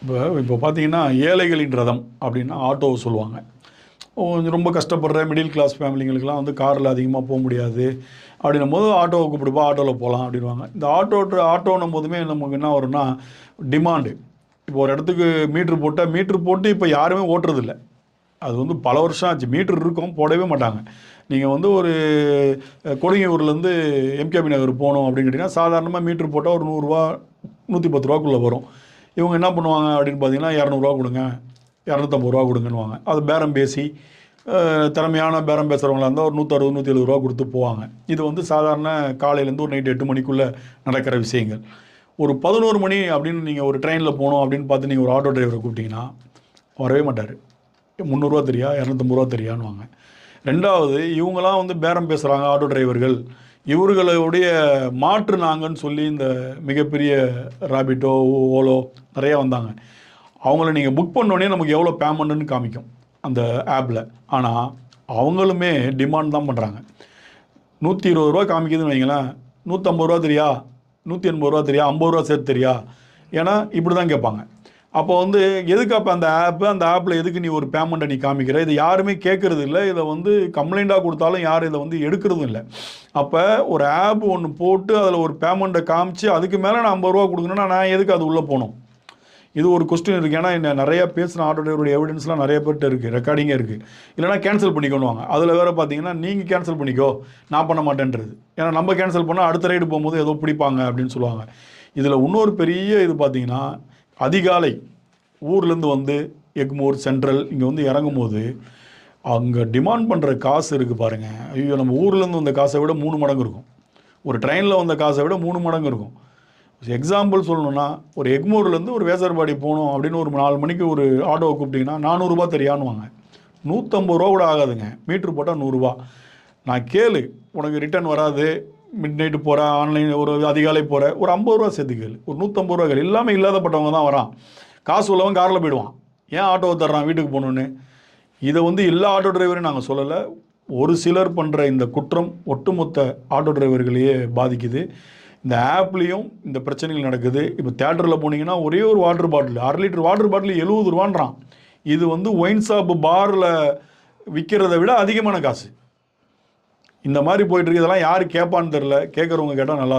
இப்போ பார்த்தீங்கன்னா, ஏழைகளின் ரதம் அப்டின்னா ஆட்டோவ சொல்லுவாங்க. கொஞ்சம் ரொம்ப கஷ்டப்படுற மிடில் கிளாஸ் ஃபேமிலிங்களுக்குலாம் வந்து கார்ல அதிகமா முடியாது. அப்படின்னும்போது ஆட்டோவ கூப்பிடுப்பா, ஆட்டோல போலாம் அப்படின்னுவாங்க. இந்த ஆட்டோன்னும் போதுமே நமக்கு என்ன வரும்னா, டிமாண்டு. இப்போ ஒரு இடத்துக்கு மீட்டர் போட்டா, மீட்டர் போட்டு இப்ப யாருமே ஓட்டுறதில்ல. அது வந்து பல வருஷம் ஆச்சு. மீட்டர் இருக்கும், போடவே மாட்டாங்க. நீங்க வந்து ஒரு கொடுங்கையூர்லேருந்து எம்கேபி நகர் போணும் அப்படின்னு கேட்டீங்கன்னா, சாதாரணமா மீட்டர் போட்டா ஒரு ரூ. 100 ரூ. 110க்குள்ள வரும். இவங்க என்ன பண்ணுவாங்க அப்படின்னு பார்த்தீங்கன்னா, ரூ. 200 குடுங்க, ரூ. 250 குடுங்கன்னுவாங்க. அது பேரம் பேசி, திறமையான பேரம் பேசுகிறவங்களா இருந்தால் ஒரு 160, 170 குடுத்து போவாங்க. இது வந்து சாதாரண காலையிலேருந்து ஒரு நைட் 8 மணிக்குள்ள நடக்கிற விஷயங்கள். ஒரு 11 மணி அப்படின்னு நீங்க ஒரு ட்ரெயின்ல போணும் அப்படின்னு பார்த்து நீங்க ஒரு ஆட்டோ டிரைவர கூப்பிட்டீங்கன்னா, வரவே மாட்டாரு. ரூ. 300 தெரியா? ரூ. 250 தெரியான்னுவாங்க. 2வது இவங்கலாம் வந்து பேரம் பேசுறாங்க ஆட்டோ டிரைவர்கள். இவர்களுடைய மாற்று நாங்கன்னு சொல்லி இந்த மிகப்பெரிய ராபிட்டோ, ஓலோ நெறைய வந்தாங்க. அவங்கள நீங்க புக் பண்ணோனே நமக்கு எவ்வளோ பேமெண்ட்டுன்னு காமிக்கும் அந்த ஆப்ல. ஆனா, அவங்களுமே டிமாண்ட் தான் பண்றாங்க. ரூ. 120 காமிக்குதுன்னு வைங்களேன். ரூ. 150 தெரியா? ரூ. 180 தெரியா? ரூ. 50 சேர்த்து தெரியா? ஏன்னா, இப்படி தான் கேட்பாங்க. அப்போ வந்து எதுக்கு அப்போ அந்த ஆப்பில் எதுக்கு நீ ஒரு பேமெண்ட்டை நீ காமிக்கிற? இது யாருமே கேட்கறது இல்லை. இதை வந்து கம்ப்ளைண்ட்டாக கொடுத்தாலும் யாரும் இதை வந்து எடுக்கிறதும் இல்லை. அப்போ ஒரு ஆப் ஒன்று போட்டு அதில் ஒரு பேமெண்ட்டை காமிச்சு அதுக்கு மேலே நான் ரூ. 50 கொடுக்கணும்னா நான் எதுக்கு அது உள்ளே போகணும்? இது ஒரு கொஸ்டின் இருக்குது. ஏன்னா என்ன நிறைய பேசின ஆட்டோ டிரைவருடைய எவிடன்ஸ்லாம் நிறைய பேர்கிட்ட இருக்குது, ரெக்கார்டிங்கே இருக்குது. இல்லைனா கேன்சல் பண்ணிக்கணுவாங்க. அதில் வேறு பார்த்தீங்கன்னா, நீங்கள் கேன்சல் பண்ணிக்கோ, நான் பண்ண மாட்டேன்றது. ஏன்னா நம்ம கேன்சல் பண்ணால் அடுத்த ரைடு போகும்போது ஏதோ பிடிப்பாங்க அப்படின்னு சொல்லுவாங்க. இதில் இன்னொரு பெரிய இது பார்த்தீங்கன்னா, அதிகாலை ஊர்லேருந்து வந்து எக்மோர், சென்ட்ரல் இங்கே வந்து இறங்கும்போது, அங்கே டிமாண்ட் பண்ணுற காசு இருக்குது பாருங்கள். ஐயோ, நம்ம ஊர்லேருந்து வந்த காசை விட 3 மடங்கு இருக்கும். ஒரு ட்ரெயினில் வந்த காசை விட 3 மடங்கு இருக்கும். எக்ஸாம்பிள் சொல்லணும்னா, ஒரு எக்மோர்லேருந்து ஒரு வேசர்பாடி போகணும் அப்படின்னு ஒரு 4 மணிக்கு ஒரு ஆட்டோவை கூப்பிட்டிங்கன்னா, ரூ. 400 தெரியான்னுவாங்க. ரூ. 150 கூட ஆகாதுங்க. மீட்ரு போட்டால் ரூ. 100. நான் கேளு, உனக்கு ரிட்டர்ன் வராது, மிட் நைட்டு போகிற, ஆன்லைன் ஒரு அதிகாலை போகிற, ஒரு ரூ. 50 சேர்த்து கேளு, ஒரு ரூ. 150 கேளு. எல்லாமே இல்லாதப்பட்டவங்க தான் வரான். காசு உள்ளவன் காரில் போயிடுவான். ஏன் ஆட்டோவை தர்றான் வீட்டுக்கு போகணுன்னு? இதை வந்து எல்லா ஆட்டோ டிரைவரையும் நாங்கள் சொல்லலை. ஒரு சிலர் பண்ணுற இந்த குற்றம் ஒட்டுமொத்த ஆட்டோ டிரைவர்களையே பாதிக்குது. இந்த ஆப்லேயும் இந்த பிரச்சனைகள் நடக்குது. இப்போ தியேட்டரில் போனீங்கன்னா ஒரே ஒரு water bottle, 1/2 litre water bottle ரூ. 70. இது வந்து ஒயின் ஷாப்பு பாரில் விற்கிறத விட அதிகமான காசு. இந்த மாதிரி போயிட்டு இருக்கு. இதெல்லாம் யார் கேட்பான்னு தெரில. கேட்குறவங்க கேட்டால் நல்லாயிருக்கும்.